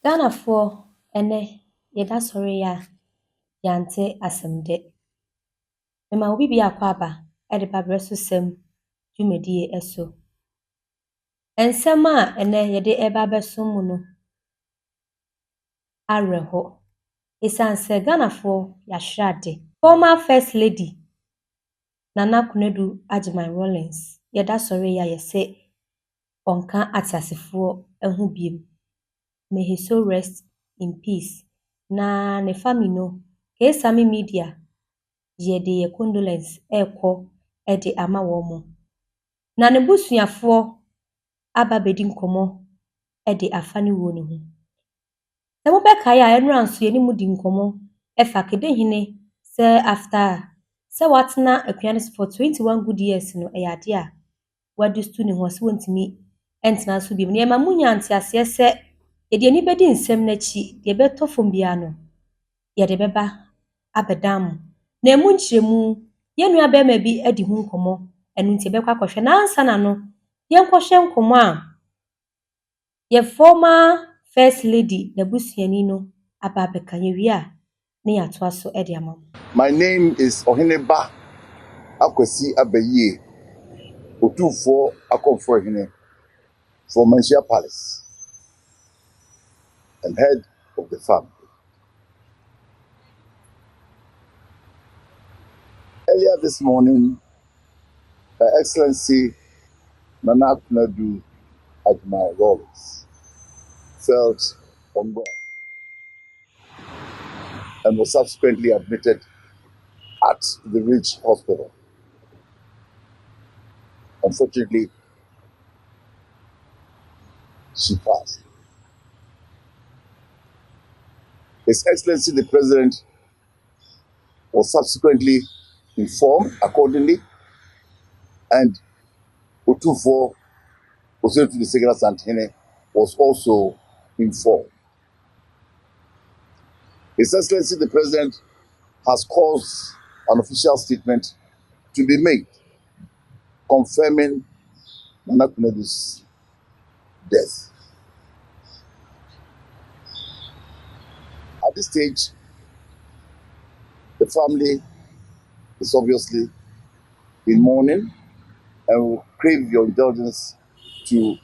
Ghana for ene yeda sorry ya yante asemde. Mema obi bi akwaba e de ba Bresosem Dwumadie eso. Ensem a ene yede eba besom mu no areho. Esanse Ghana for yahwade. Former First Lady Nana Kunedu Ajimai Rollins yeda sorry ya yese onka atasefo ehu biem. May he so rest in peace. Na ne family no, Sammy media yede ye condolence eko de ama womo. Na ne busuafo aba bedi nkomo de afane wo ne ho. Se mo beka ya enran so ye ni mudi nkomo efa Kadehene se after se watna akuan for 21 good years no eyade a wadustu ne ho se wontimi entena so biem. Ne ma munya antiase se yede ni bedi nsem na chi de beto fom bia no yede beba abedam na emu nchiremu ye nua be ma bi adi hu nkomo enu nti be kwa kwhwe na ansa na no ye nkohwe nkomo a ye former First Lady na busuani no aba beka ye wi a ne yato aso edi amam. My name is Oheneba Akwesi Abaye Otufo Akomfo Hene from Manchia Palace and head of the family. Earlier this morning, Her Excellency Nana Kunedu Ajimai Rollins felt unwell and was subsequently admitted at the Ridge Hospital. Unfortunately, she passed. His Excellency the President was subsequently informed accordingly, and Otufo Osetu the Segura Santene was also informed. His Excellency the President has caused an official statement to be made confirming Nana Kunedu's death. At this stage, the family is obviously in mourning and will crave your indulgence to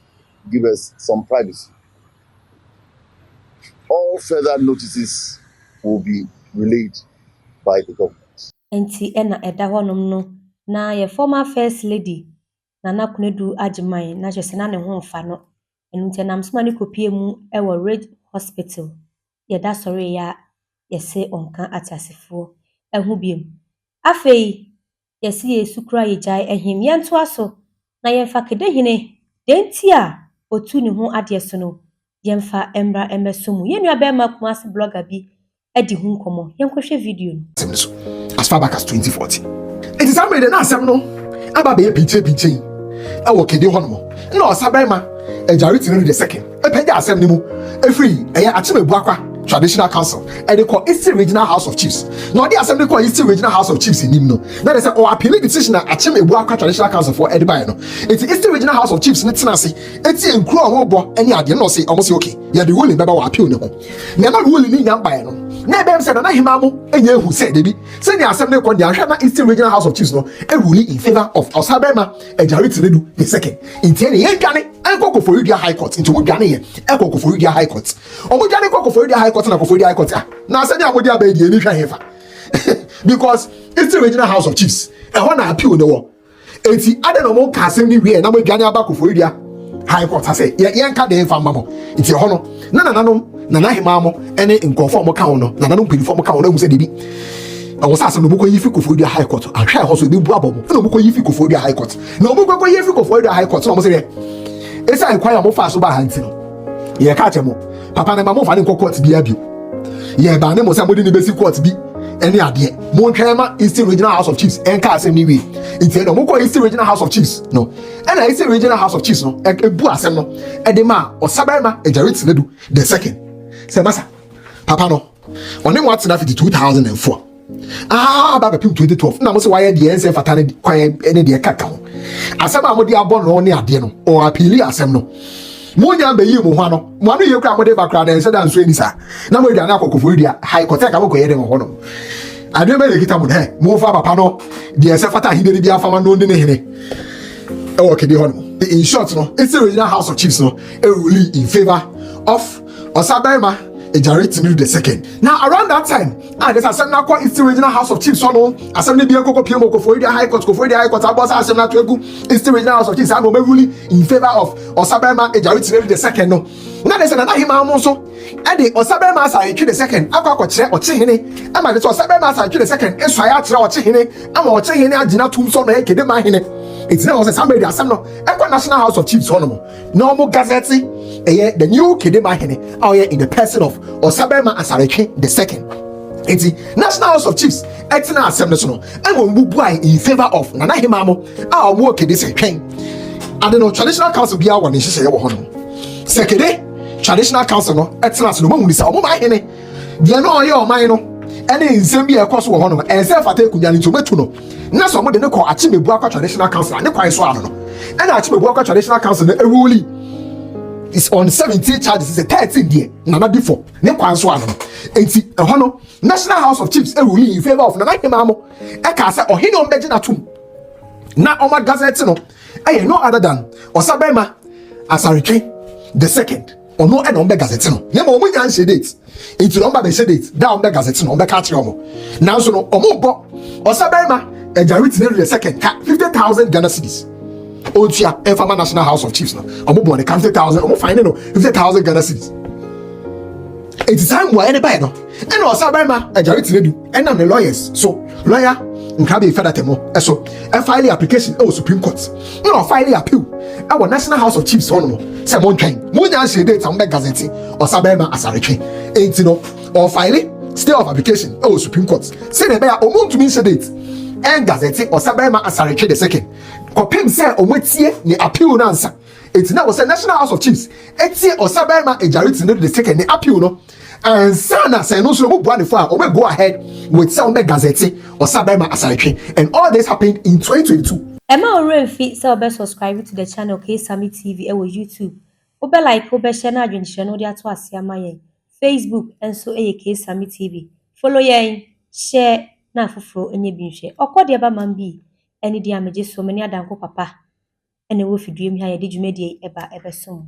give us some privacy. All further notices will be relayed by the government. Enti ena eda honom no na ye former First Lady Nana Kunedu Ajimai na jese na ne ho mfa no enu nti nam soma ne kopie mu e wo Ridge Hospital yeda sorry ya yese onka atasefo ehu biem. Afei yesi yesu kura yejai ehim yento aso na yemfa Kadehene denti a otu ne ho ade so no yemfa embra emesomu yenua be ma kumase blogger bi edi hu nkomo yenkohwe video no as far back as 2014. It is somebody na asem no aba be piche e wo kede hono na osabema ejariti no the second e pagya asem ni mu efri eya achimebu akwa traditional council and they call Eastern Regional House of Chiefs. Now the assembly call Eastern Regional House of Chiefs in him no. That is or appealing decision at Achimebu traditional council for Edibai no. It's Eastern Regional House of Chiefs next say it's in crew and bo any idea no say almost okay. Yeah, the ruling member will appeal no. Never ruling in young by no. Never said na himamu enye who said debi. Say the assembly call the Eastern Regional House of Chiefs no a ruling in favor of Osabema and Jarrett Redu the second. In 10 years I go for you high court into what Ghana I go for you high court. Omo Ghana go for you high court na go for you high court. Now say na wodia be dey hwa hefa. Because it's the Regional House of Chiefs. E ho na appeal no wo. Enti ade no mo ka asem ni wie na mo Ghana aba ko for you high court say ye nka dey fa mamo. Enti ho no na nana hema mo ene nkofo mo ka ho no na nanom pedifo mo ka ho no mu se debi. I was asking no yifi ko for you high court. And try also be bu abomo. No mo yifi ko for you high court. No mo yifi ko for you high court. No mo say esa inquire mo fa so ba hanti no ye ka chemo papa na mo fa ne court bi abio ye ba ne mo say mo di ne besi court bi ene ade mo ntwa ma Eastern Regional House of Chiefs en ka asem ni wi nti no mo ko Eastern Regional House of Chiefs no ena Eastern Regional House of Chiefs no e bu asem no e de ma Osabema Ejarrett Redu the second say masa papa no one what na 2004 baba pim 2012 na mo say why the NSF atane kwan ene de kaka ho asem a mo di abon no ne ade no o appeal asem no Munya be yi mu hwa no. Mo anu ye kra mo de bakra na ense da nso eni sa. Na mo aduane akokofo dia high court ka mo ko ye de ho no. Ade me le kita mo he. Mo fa papa no de ense fata hide bi afama no de ne hene. E wo kede ho no. In short no, it's the original House of Chiefs no, really in favor of Osaberma Ejaritimiru the second. Now around that time, there's a seminar called it's the original House of Chiefs no. Assembly be ko PM ko for the High Court abosa assembly to egu it's the original House of Chiefs and really in favor of Osaberma Ejaritimiru the second no. Now there's another him also and the Osaberma Asarikwe the second akwa kire ochihene ama the Osaberma Asarikwe the second eswa ya kire ochihene ama ochihene agina tum so no ekede ma hene. It's now somebody that some no National House of Chiefs honomo normal gazette the new Kedema Hene in the person of Osaberma Asarikwe the second. It's the National House of Chiefs etina assembly no and we move in favor of Nana Himamo our work this train. And the traditional council be our nation say honomo sekede traditional council no etina so no mu nisa omo ma hene dia no oye man no ene nsem bi ekoso wo honomo ense fata ekunya nto metu no na so mo de ne ko achimebu akwa traditional council ne kwan so ano no ena achimebu akwa traditional council na ewuli is on 17 charges is a 13 there na before ne kwan so ano enti eho no National House of Chiefs ewuli in favor of na hemamo e ka say ohene on beje na tum na oma gazette no no other than Osaberma Asarikwe the second or no and on the gazette no ne mo nya nse date enti no ba be se date da on the gazette no be ka kire omo now so no omo bo Osaberma Ejaritimiru the second 50,000 Ghana cedis. Otia Efama National House of Chiefs no. Omo born 50,000. Omo fine no 50,000 Ghana cedis. It is time why anybody no. And Osaberma Ejaritimiru and the lawyers. So lawyer nkabe feda temo. So file application Supreme Court. No file appeal. Our National House of Chiefs hono. Say mon twen. Mo nya se date on the gazette. Osaberma Asarikwe. Enti no or file stay of application Supreme Court. Say the bear omo to me se date. And gazette Osaberma Asarikwe the second. Kopem say omotie ni appeal no answer. It now was a National House of Chiefs. Etie Osaberma Ejaritimiru the second ni appeal no. And sana say no so mo bua ne for go ahead with some gazette Osaberma Asarikwe. And all this happened in 2022. Emma already fit so be subscribe to the channel Sammy TV e wo YouTube. Obe like obe share na adwenhyɛ no de ato ase ama yɛn. Facebook enso Sammy TV. Follow yɛn, share na foforo enye bi nhwe okode ba mambee eni dia meje so mani adanko papa ene wo fidue mi ha ye de dwumadie eba ebesom